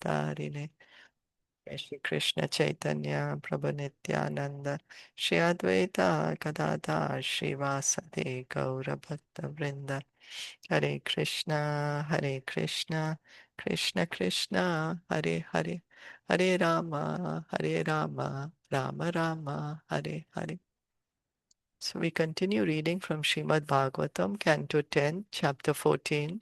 Tarine Shri Krishna Chaitanya Prabhu Nityananda Shri Advaita Gadadhar Shri Vasadi Gaura Bhakta Vrinda Hare Krishna Krishna Krishna Hare Hare Hare Rama Rama Rama Hare Hare. So we continue reading from Srimad Bhagavatam, Canto 10, Chapter 14.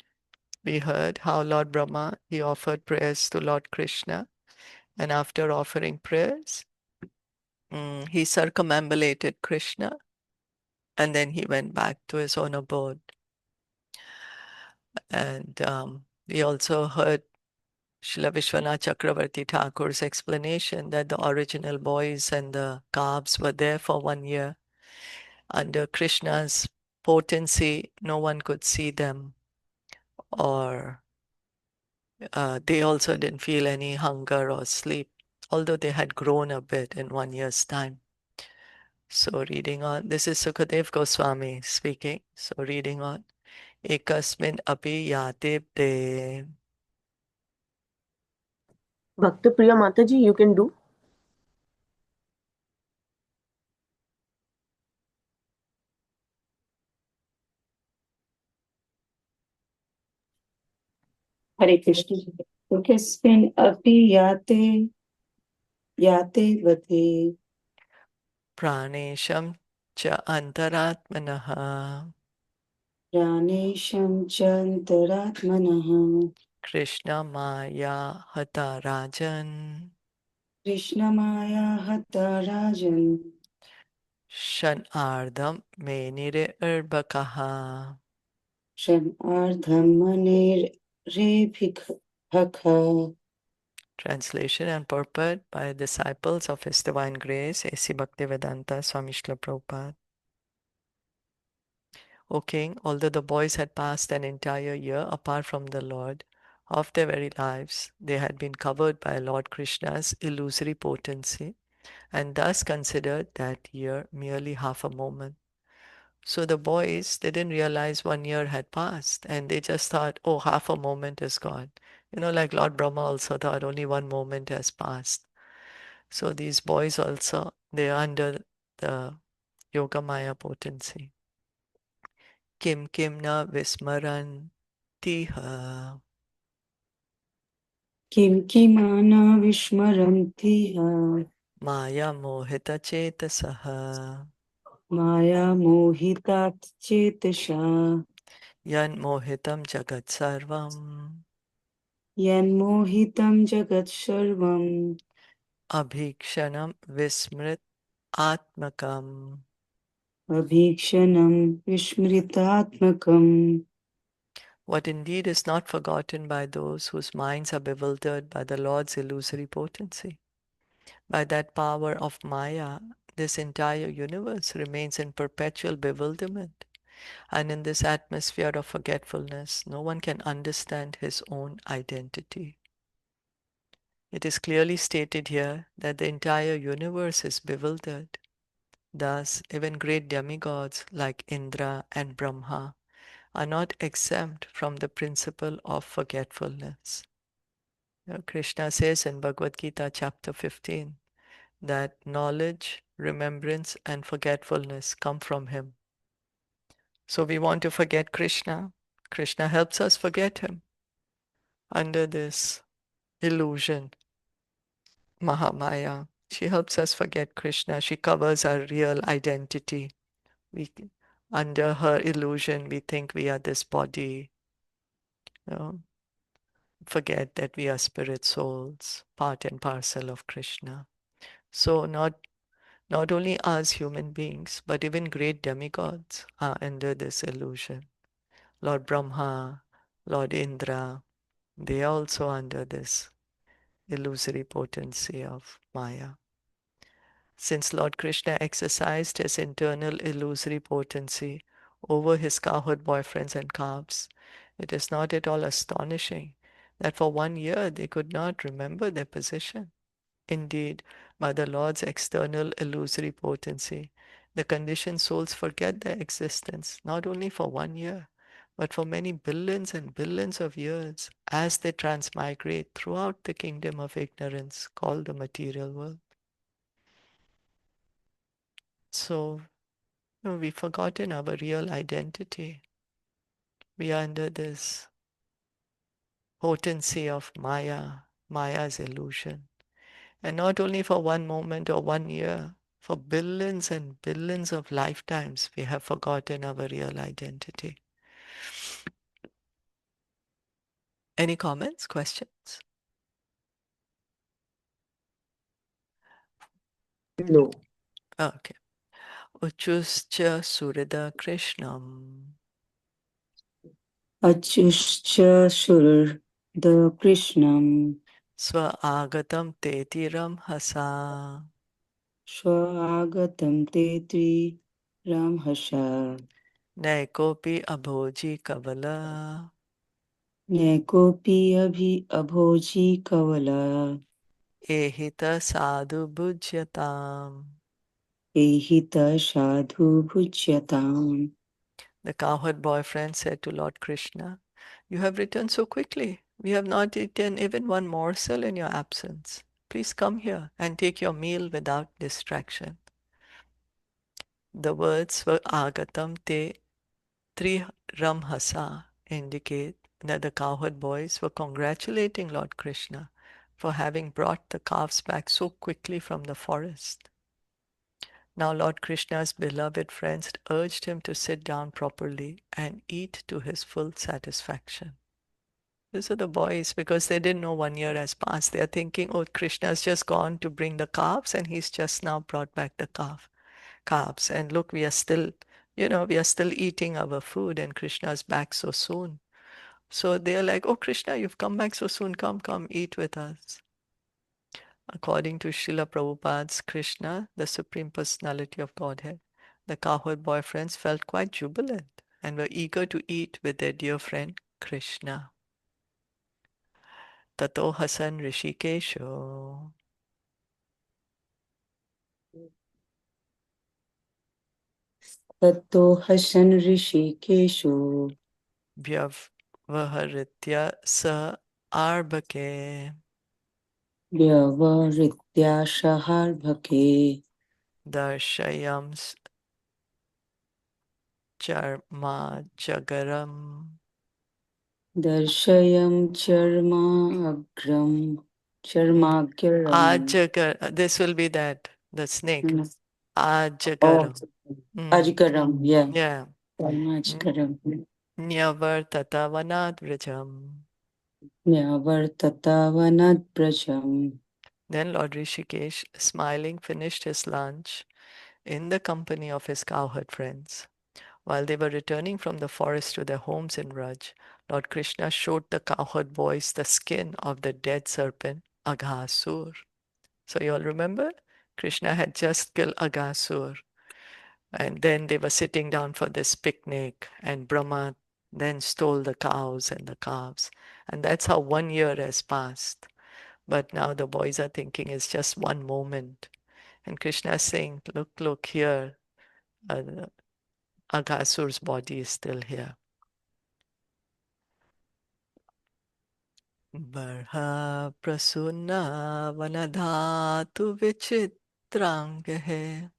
We heard how Lord Brahma, he offered prayers to Lord Krishna, and after offering prayers, he circumambulated Krishna, and then he went back to his own abode. And we also heard Srila Vishwanath Chakravarti Thakur's explanation that the original boys and the calves were there for 1 year. Under Krishna's potency, no one could see them, or they also didn't feel any hunger or sleep, although they had grown a bit in 1 year's time. So reading on, this is Sukadev Goswami speaking. So reading on, Ekasmin api yatibde. Bhakti Priya Mataji, you can do. Hare Krishna. Ekasmin api yate vate. Pranesham cha antaratmanaha. Pranesham chantaratmanaha. Krishna maya hata rajan. Krishna Maya Hata Rajan. Shan ardham me nire urbakaha. Shan Ardham Manir Rebhikha. Translation and purport by disciples of His Divine Grace, A.C. Bhaktivedanta Swami Srila Prabhupada. O King, although the boys had passed an entire year apart from the Lord, of their very lives, they had been covered by Lord Krishna's illusory potency, and thus considered that year merely half a moment. So the boys, they didn't realize 1 year had passed, and they just thought, oh, half a moment is gone. Like Lord Brahma also thought only 1 moment has passed. So these boys also, they are under the Yogamaya potency. Kim kim na vismaran tiha. Kim Kimana Vishmarantiha. Maya mohita chetasaha. Maya Mohitat Chetasha. Yan mohitam jagat sarvam. Yan Mohitam Jagat Sarvam. Abhikshanam vismrit atmakam. Abhikshanam Vishmritatmakam. What indeed is not forgotten by those whose minds are bewildered by the Lord's illusory potency. By that power of Maya, this entire universe remains in perpetual bewilderment. And in this atmosphere of forgetfulness, no one can understand his own identity. It is clearly stated here that the entire universe is bewildered. Thus, even great demigods like Indra and Brahma are not exempt from the principle of forgetfulness. Krishna says in Bhagavad Gita chapter 15 that knowledge, remembrance, and forgetfulness come from him. So we want to forget Krishna. Krishna helps us forget him under this illusion, Mahamaya. She helps us forget Krishna. She covers our real identity. Under her illusion, we think we are this body. Forget that we are spirit souls, part and parcel of Krishna. So not only us human beings, but even great demigods are under this illusion. Lord Brahma, Lord Indra, they are also under this illusory potency of Maya. Since Lord Krishna exercised his internal illusory potency over his cowherd boyfriends and calves, it is not at all astonishing that for 1 year they could not remember their position. Indeed, by the Lord's external illusory potency, the conditioned souls forget their existence not only for 1 year, but for many billions and billions of years as they transmigrate throughout the kingdom of ignorance called the material world. So we've forgotten our real identity. We are under this potency of Maya, Maya's illusion. And not only for one moment or 1 year, for billions and billions of lifetimes, we have forgotten our real identity. Any comments, questions? No. Okay. Uchuscha Surida Krishnam Achuscha Shur the Krishnam Swa Agatam Tetiram Hasa Swagatam Tetri Ramhasha Naikopi Abhoji Kavala Nekopi Abhoji Kavala Ehita Sadhu Bhujyatam. Ehita Sadhu Bhujyatam. The cowherd boyfriend said to Lord Krishna, "You have returned so quickly. We have not eaten even one morsel in your absence. Please come here and take your meal without distraction." The words were Agatam Te Triramhasa indicate that the cowherd boys were congratulating Lord Krishna for having brought the calves back so quickly from the forest. Now Lord Krishna's beloved friends urged him to sit down properly and eat to his full satisfaction. These are the boys because they didn't know 1 year has passed. They're thinking, oh, Krishna's just gone to bring the calves and he's just now brought back the calves. And look, we are still, we are still eating our food and Krishna's back so soon. So they're like, oh, Krishna, you've come back so soon. Come, eat with us. According to Srila Prabhupada's Krishna, the Supreme Personality of Godhead, the cowherd boyfriends felt quite jubilant and were eager to eat with their dear friend Krishna. Tato Hasan Rishikesho. Tato Hasan Rishikesho Vyavaharitya Sa Arbake Vyavaritya Shaharbhake Darshayam Charma Jagaram Darshayam Charmagyaram. This will be the snake. Mm. Oh, Ajagaram. Ajkaram, yeah. Yeah. Ajkaram. Nyavartata Vanadvrajam. Nyavartatavanad Prajam. Then Lord Rishikesh, smiling, finished his lunch in the company of his cowherd friends. While they were returning from the forest to their homes in Raj, Lord Krishna showed the cowherd boys the skin of the dead serpent, Aghasur. So you all remember? Krishna had just killed Aghasur. And then they were sitting down for this picnic, and Brahma then stole the cows and the calves. And that's how 1 year has passed. But now the boys are thinking it's just one moment. And Krishna is saying, look here, Aghasur's body is still here. Barha prasunna vanadhatu vichitrangahe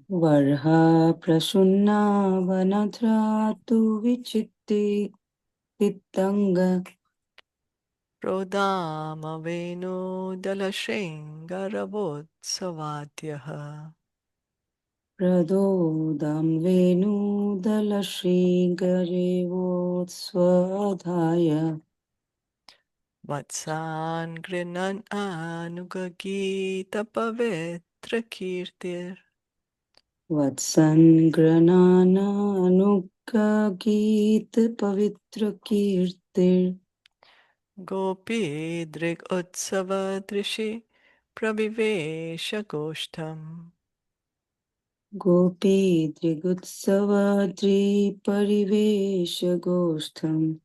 Varha Prasunna Vanadhratu Vichitti Titanga prodama venu dalashingaravotsavadyaha. Pradodam Venu Dalashri Garevo Swadhaya Vatsan grinan anugagita pavitra kirtir. Vatsan Granana Anuka Geet Pavitra Kirtir Gopi drig utsava drishi pravivesha goshtam. Gopi Drigutsavadri Parivesha Gostham.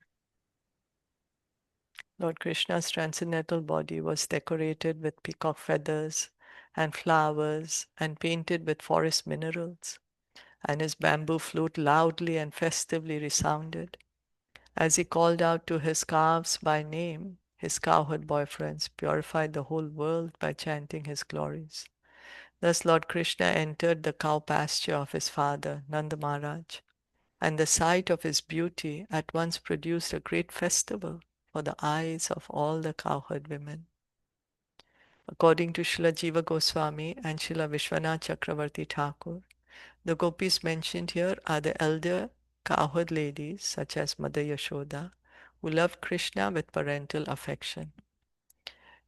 Lord Krishna's transcendental body was decorated with peacock feathers and flowers and painted with forest minerals. and his bamboo flute loudly and festively resounded. As he called out to his calves by name, his cowherd boyfriends purified the whole world by chanting his glories. Thus Lord Krishna entered the cow pasture of his father, Nanda Maharaj, and the sight of his beauty at once produced a great festival for the eyes of all the cowherd women. According to Srila Jiva Goswami and Srila Vishwanath Chakravarti Thakur, the gopis mentioned here are the elder cowherd ladies such as Mother Yashoda, who loved Krishna with parental affection.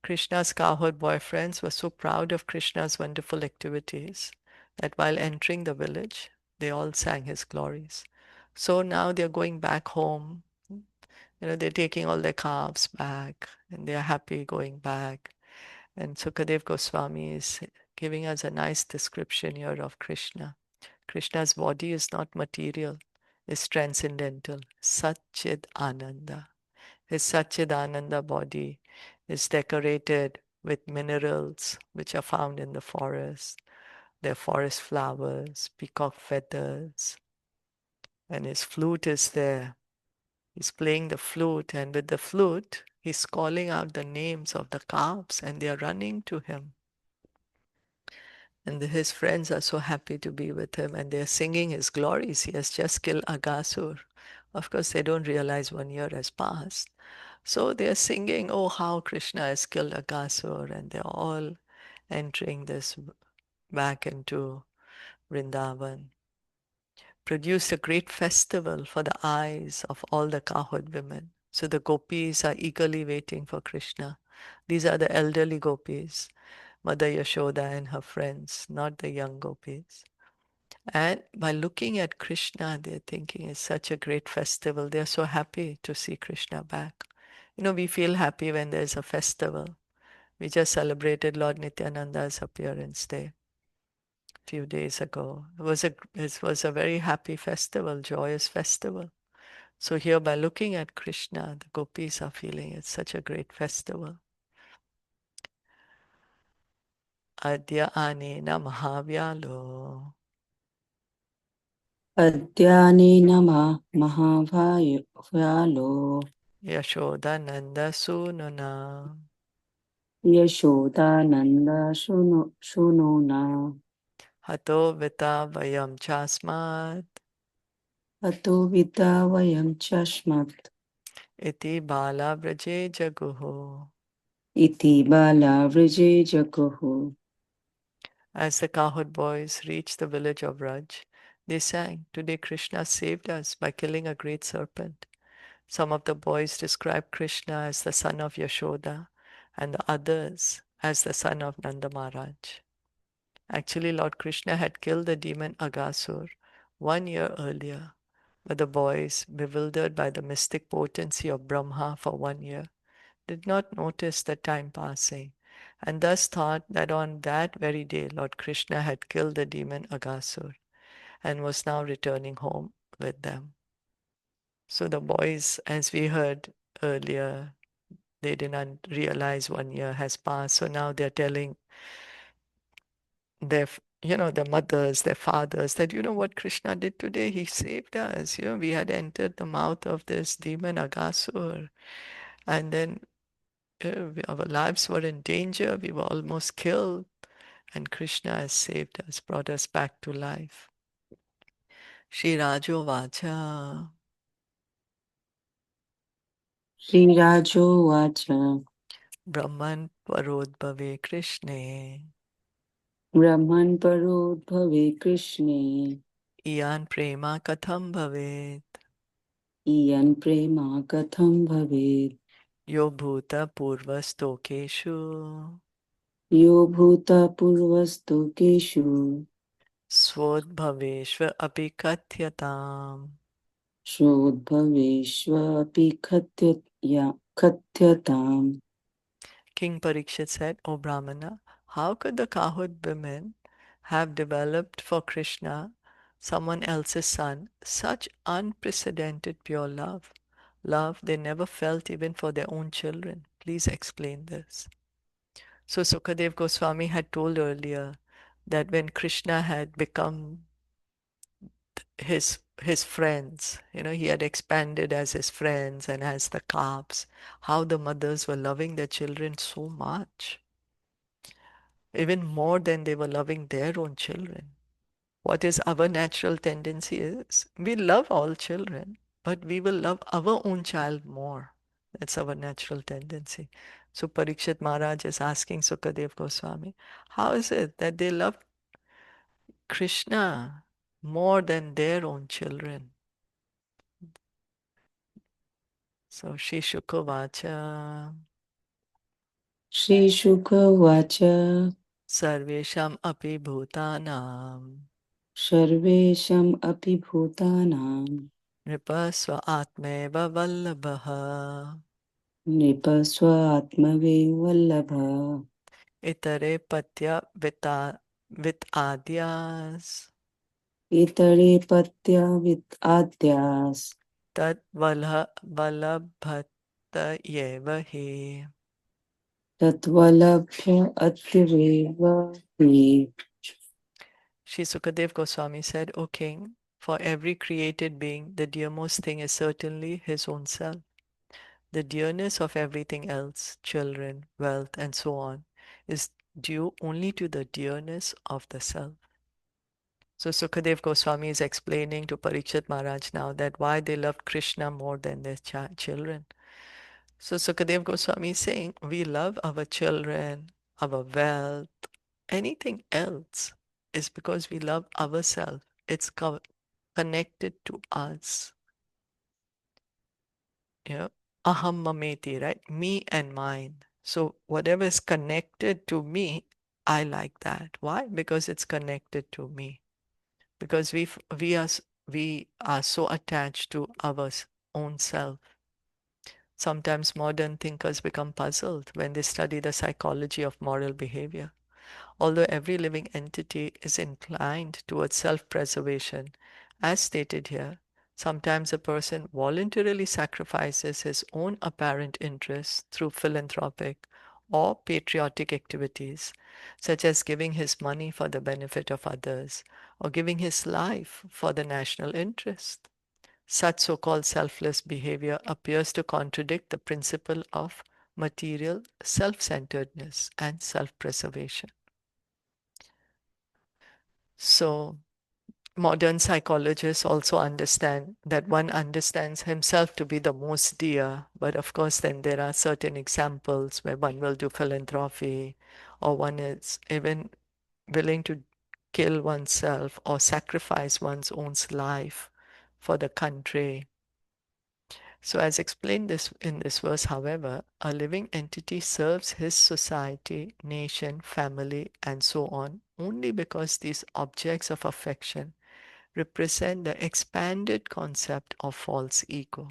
Krishna's cowherd boyfriends were so proud of Krishna's wonderful activities that while entering the village, they all sang his glories. So now they're going back home. They're taking all their calves back and they're happy going back. And Sukadev Goswami is giving us a nice description here of Krishna. Krishna's body is not material, is transcendental. Satchid Ananda. His Satchidananda body is decorated with minerals which are found in the forest. They're forest flowers, peacock feathers, and his flute is there. He's playing the flute, and with the flute, he's calling out the names of the calves, and they are running to him. And his friends are so happy to be with him, and they're singing his glories. He has just killed Agasur. Of course, they don't realize 1 year has passed. So they're singing, oh, how Krishna has killed Agasur, and they're all entering this back into Vrindavan. Produced a great festival for the eyes of all the cowherd women. So the gopis are eagerly waiting for Krishna. These are the elderly gopis, Mother Yashoda and her friends, not the young gopis. And by looking at Krishna, they're thinking it's such a great festival. They're so happy to see Krishna back. We feel happy when there's a festival. We just celebrated Lord Nityananda's appearance day a few days ago. It was a very happy festival, joyous festival. So here by looking at Krishna, the gopis are feeling it's such a great festival. Adya anena mahavyalo Adyanena Mahavayalo Yashoda Nanda Sununa Yashodananda Shununa Hato Vita Vayam Chasmat Ato Vita Vayam Chashmat Iti Bala Vraje Jaguho. Iti Bala Vraje Jagoho. As the cowherd boys reached the village of Raj, they sang, today Krishna saved us by killing a great serpent. Some of the boys described Krishna as the son of Yashoda and the others as the son of Nanda Maharaj. Actually, Lord Krishna had killed the demon Agasur 1 year earlier, but the boys, bewildered by the mystic potency of Brahma for 1 year, did not notice the time passing, and thus thought that on that very day Lord Krishna had killed the demon Agasur and was now returning home with them. So the boys, as we heard earlier, they did not realize 1 year has passed. So now they're telling their, their mothers, their fathers that, what Krishna did today? He saved us. We had entered the mouth of this demon Agasur. And then our lives were in danger. We were almost killed. And Krishna has saved us, brought us back to life. Shri Rajo Vacha Sri Rajo Vacha Brahman Parodbhave Krishne Brahman Parodbhave Krishne Iyan Prema Katham Bhavet Iyan Prema Katham Bhavet Yo Bhuta Purvastokeshu Yo Bhuta Purvastokeshu Svodbhaveshva Apikatyatam. Shodbhaveshvapi Katyatam. King Parikshit said, O Brahmana, how could the cowherd women have developed for Krishna, someone else's son, such unprecedented pure love? Love they never felt even for their own children. Please explain this. So Sukadev Goswami had told earlier that when Krishna had become his friends. He had expanded as his friends and as the calves. How the mothers were loving their children so much, even more than they were loving their own children. What is our natural tendency is we love all children, but we will love our own child more. That's our natural tendency. So Parikshit Maharaj is asking Sukadev Goswami, how is it that they love Krishna more than their own children? So Shri Shukavacha Shri Shuka Vacha Sarvesham api bhutanam Sarvesham Api Bhutanam Nripasva atmeva vallabha Nipaswa Atmave Vallabha Itare patya vit adyas Itare Patya Vit Adyas tad valabhata yeva hi. Tatvalabhya Atyaveva Hi. Shri Sukadev Goswami said, O king, for every created being, the dearmost thing is certainly his own self. The dearness of everything else, children, wealth, and so on, is due only to the dearness of the self. So Sukadev Goswami is explaining to Parikshit Maharaj now that why they loved Krishna more than their children. So Sukadev Goswami is saying, we love our children, our wealth, anything else is because we love ourselves. It's connected to us. Aham mameti, right? Me and mine. So whatever is connected to me, I like that. Why? Because it's connected to me. Because we are so attached to our own self. Sometimes modern thinkers become puzzled when they study the psychology of moral behavior. Although every living entity is inclined towards self-preservation, as stated here, sometimes a person voluntarily sacrifices his own apparent interests through philanthropic or patriotic activities, such as giving his money for the benefit of others or giving his life for the national interest. Such so-called selfless behavior appears to contradict the principle of material self-centeredness and self-preservation. So modern psychologists also understand that one understands himself to be the most dear, but of course then there are certain examples where one will do philanthropy or one is even willing to kill oneself or sacrifice one's own life for the country. So as explained in this verse, however, a living entity serves his society, nation, family, and so on only because these objects of affection represent the expanded concept of false ego.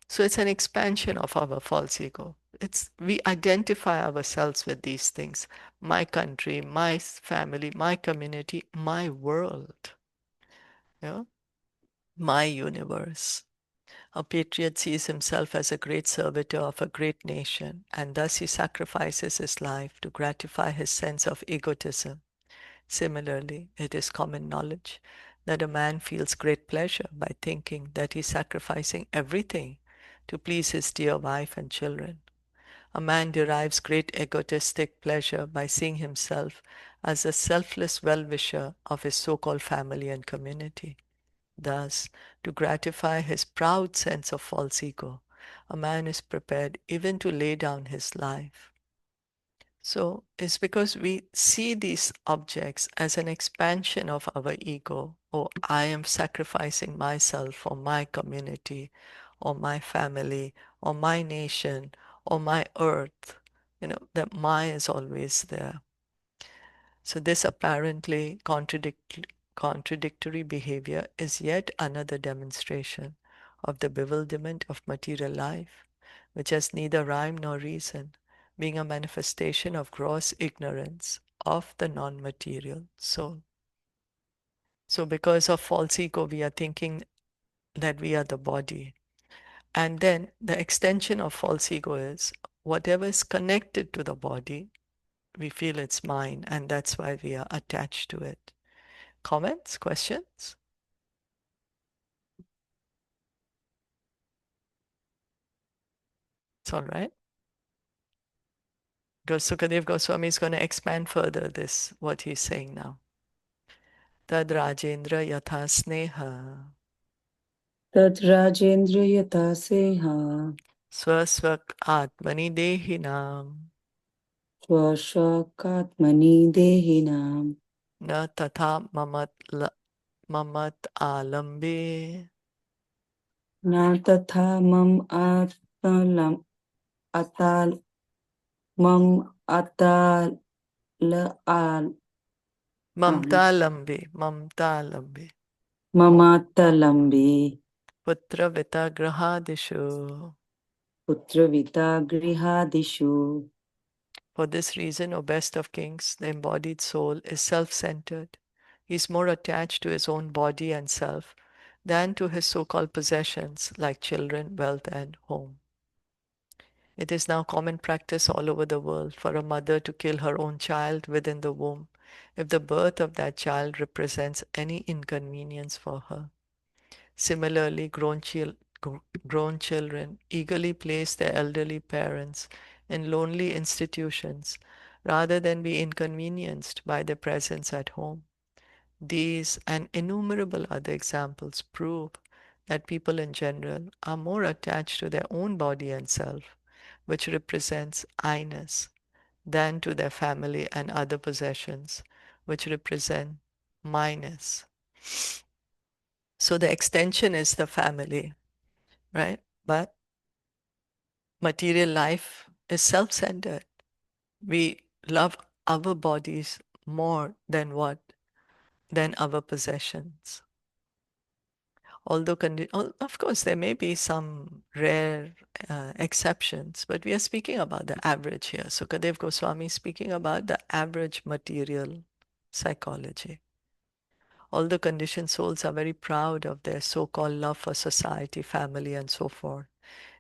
So it's an expansion of our false ego. We identify ourselves with these things. My country, my family, my community, my world, my universe. A patriot sees himself as a great servitor of a great nation, and thus he sacrifices his life to gratify his sense of egotism. Similarly, it is common knowledge that a man feels great pleasure by thinking that he is sacrificing everything to please his dear wife and children. A man derives great egotistic pleasure by seeing himself as a selfless well-wisher of his so-called family and community. Thus, to gratify his proud sense of false ego, a man is prepared even to lay down his life. So it's because we see these objects as an expansion of our ego. Oh, I am sacrificing myself for my community or my family or my nation or my earth. That my is always there. So this apparently contradictory behavior is yet another demonstration of the bewilderment of material life, which has neither rhyme nor reason, being a manifestation of gross ignorance of the non-material soul. So because of false ego, we are thinking that we are the body. And then the extension of false ego is whatever is connected to the body, we feel it's mine, and that's why we are attached to it. Comments? Questions? It's all right. Because Sukadev Goswami is going to expand further this, what he's saying now. Tad Rajendra Yatha Sneha Tad Rajendra Yata Seha Swasvak Atmani Dehinam Swashakatmani Dehinam Na Tatha Mamat Alambe Na Tatha Mam Atalam Atal Mam Atal Al Mamta Lambe Mamatalambi Putra Vita Grahadishu. Putra Vita Grihadishu. For this reason, O best of kings, the embodied soul is self-centered. He is more attached to his own body and self than to his so-called possessions like children, wealth, and home. It is now common practice all over the world for a mother to kill her own child within the womb if the birth of that child represents any inconvenience for her. Similarly, grown children eagerly place their elderly parents in lonely institutions rather than be inconvenienced by their presence at home. These and innumerable other examples prove that people in general are more attached to their own body and self, which represents I-ness, than to their family and other possessions, which represent minus. So the extension is the family, right? But material life is self-centered. We love our bodies more than what? Than our possessions. Although, of course, there may be some rare exceptions, but we are speaking about the average here. Sukadev Goswami is speaking about the average material psychology. Although conditioned souls are very proud of their so-called love for society, family, and so forth,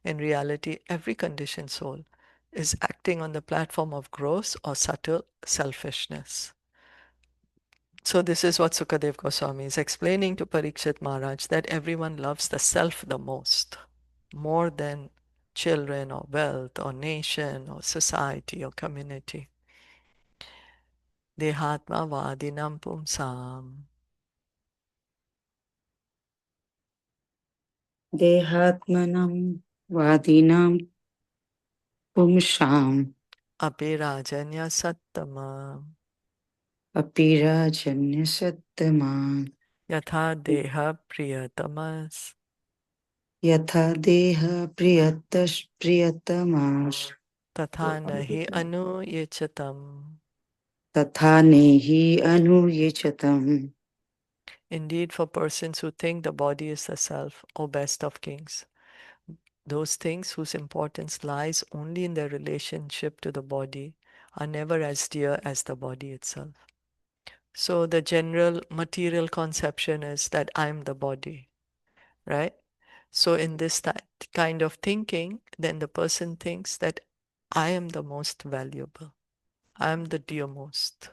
in reality, every conditioned soul is acting on the platform of gross or subtle selfishness. So this is what Sukadev Goswami is explaining to Parikshit Maharaj, that everyone loves the self the most, more than children or wealth or nation or society or community. Dehatma vadinam pumsam. Dehatmanam Vadinam Pumsham Apirajanya sattama. Apirajanya Sattaman Yatha deha priyatamas. Yatha Deha Priyatamas Tatha nahi anuyechatam. Tatha Nehi Anuyechatam. Indeed, for persons who think the body is the self, O best of kings, those things whose importance lies only in their relationship to the body are never as dear as the body itself. So the general material conception is that I'm the body, right? So in this kind of thinking, then the person thinks that I am the most valuable. I am the dearmost.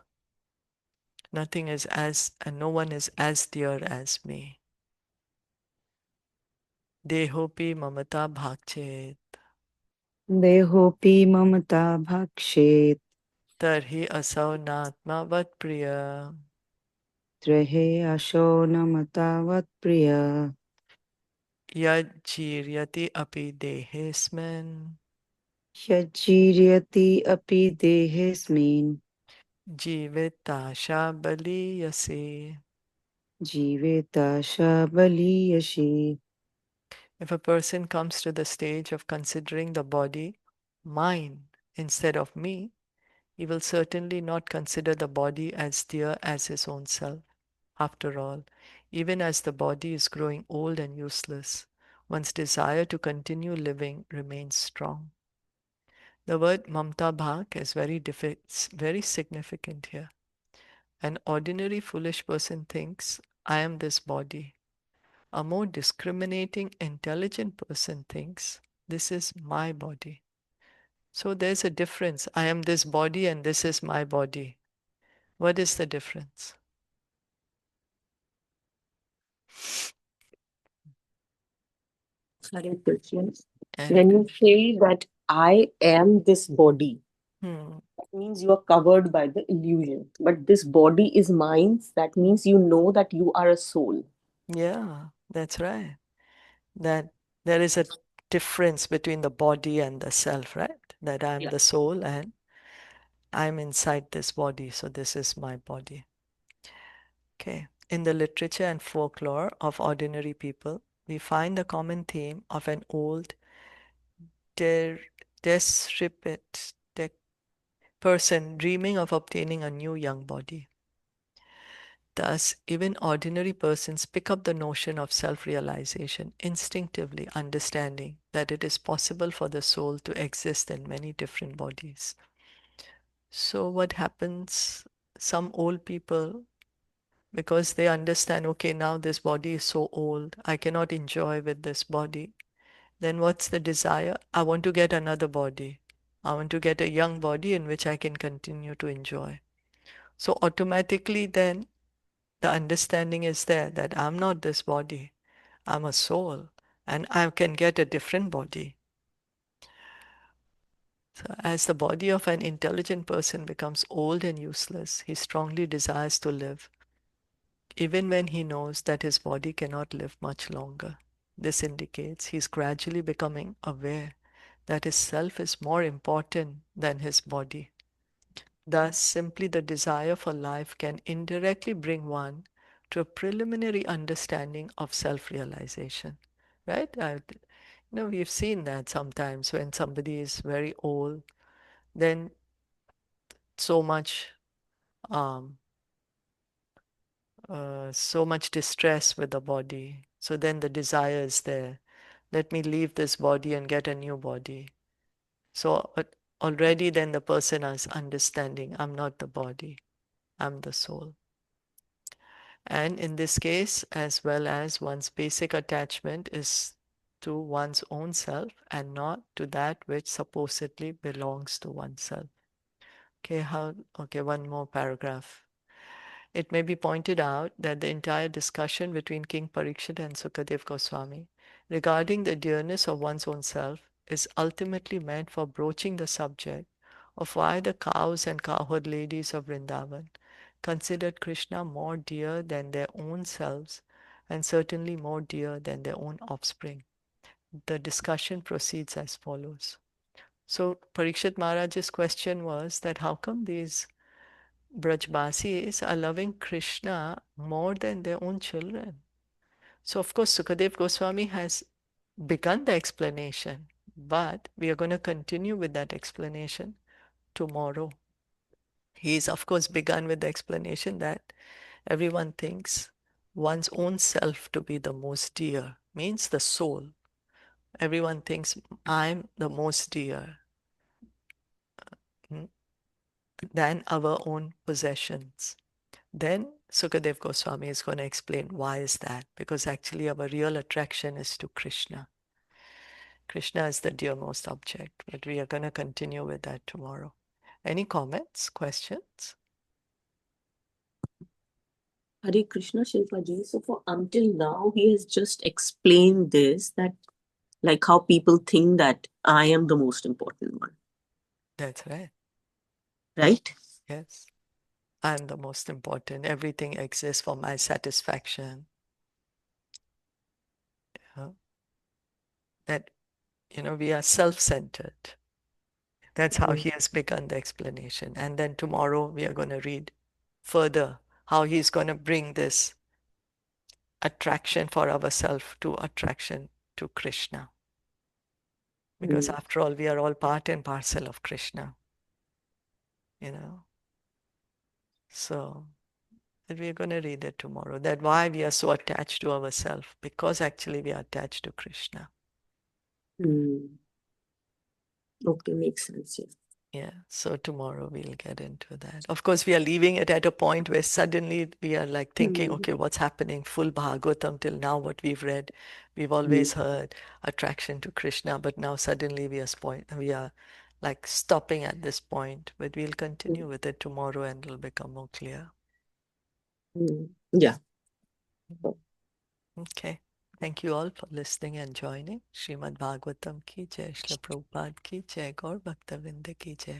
Nothing is as, and no one is as dear as me. Dehopi mamata bhakchet. Dehopi Mamata Bhakshet Tarhi asau natma vat priya. Trehe Asho Namatavat Priya Yad jiryati api dehesmen. Yajiryati Api Dehesmin Jivitasha baliyase. Jivetasha Baliyashi. If a person comes to the stage of considering the body mine instead of me, he will certainly not consider the body as dear as his own self. After all, even as the body is growing old and useless, one's desire to continue living remains strong. The word mamta bhak is very significant here. An ordinary foolish person thinks, I am this body. A more discriminating, intelligent person thinks, this is my body. So there's a difference. I am this body and this is my body. What is the difference? Hare Krishna. And When you say that I am this body. Hmm. That means you are covered by the illusion. But this body is mine. That means you know that you are a soul. Yeah, that's right. That there is a difference between the body and the self, right? That I'm Yeah. the soul and I'm inside this body, so this is my body. Okay. In the literature and folklore of ordinary people, we find the common theme of an old, decrepit person dreaming of obtaining a new young body. Thus, even ordinary persons pick up the notion of self-realization, instinctively understanding that it is possible for the soul to exist in many different bodies. So what happens? Some old people, because they understand, okay, now this body is so old, I cannot enjoy with this body. Then what's the desire? I want to get another body. I want to get a young body in which I can continue to enjoy. So automatically then the understanding is there that I'm not this body. I'm a soul and I can get a different body. So as the body of an intelligent person becomes old and useless, he strongly desires to live, even when he knows that his body cannot live much longer. This indicates he's gradually becoming aware that his self is more important than his body. Thus, simply the desire for life can indirectly bring one to a preliminary understanding of self-realization, right? We've seen that sometimes when somebody is very old, then so much, um, so much distress with the body. So then the desire is there. Let me leave this body and get a new body. So already then the person is understanding, I'm not the body, I'm the soul. And in this case, as well as one's basic attachment is to one's own self and not to that which supposedly belongs to oneself. Okay, one more paragraph. It may be pointed out that the entire discussion between King Parikshit and Sukadev Goswami regarding the dearness of one's own self is ultimately meant for broaching the subject of why the cows and cowherd ladies of Vrindavan considered Krishna more dear than their own selves and certainly more dear than their own offspring. The discussion proceeds as follows. So Parikshit Maharaj's question was that how come these Brajbasis are loving Krishna more than their own children? So of course Sukadev Goswami has begun the explanation, but we are going to continue with that explanation tomorrow. He's of course begun with the explanation that everyone thinks one's own self to be the most dear, means the soul. Everyone thinks I'm the most dear than our own possessions. Then Sukadev Goswami is going to explain why is that, because actually our real attraction is to Krishna. Krishna is the dearmost object, but we are going to continue with that tomorrow. Any comments, questions? Hare Krishna Shilpaji. So for until now, he has just explained this, that like how people think that I am the most important one, That's right. right? Yes. I'm the most important. Everything exists for my satisfaction. Yeah. That, we are self-centered. That's how he has begun the explanation. And then tomorrow we are going to read further how he's going to bring this attraction for ourselves to attraction to Krishna. Because after all, we are all part and parcel of Krishna, you know. So we're going to read it tomorrow. That why we are so attached to ourselves, because actually we are attached to Krishna. Mm. Okay, makes sense. Yeah. Yeah, so tomorrow we'll get into that. Of course, we are leaving it at a point where suddenly we are like thinking, okay, what's happening? Full Bhagavatam till now, what we've read, we've always heard attraction to Krishna, but now suddenly we are like stopping at this point, but we'll continue with it tomorrow and it'll become more clear. Yeah. Okay. Thank you all for listening and joining. Srimad Bhagavatam ki jai, Srila Prabhupada ki jai, Gaur Bhakta Vrinda ki jai.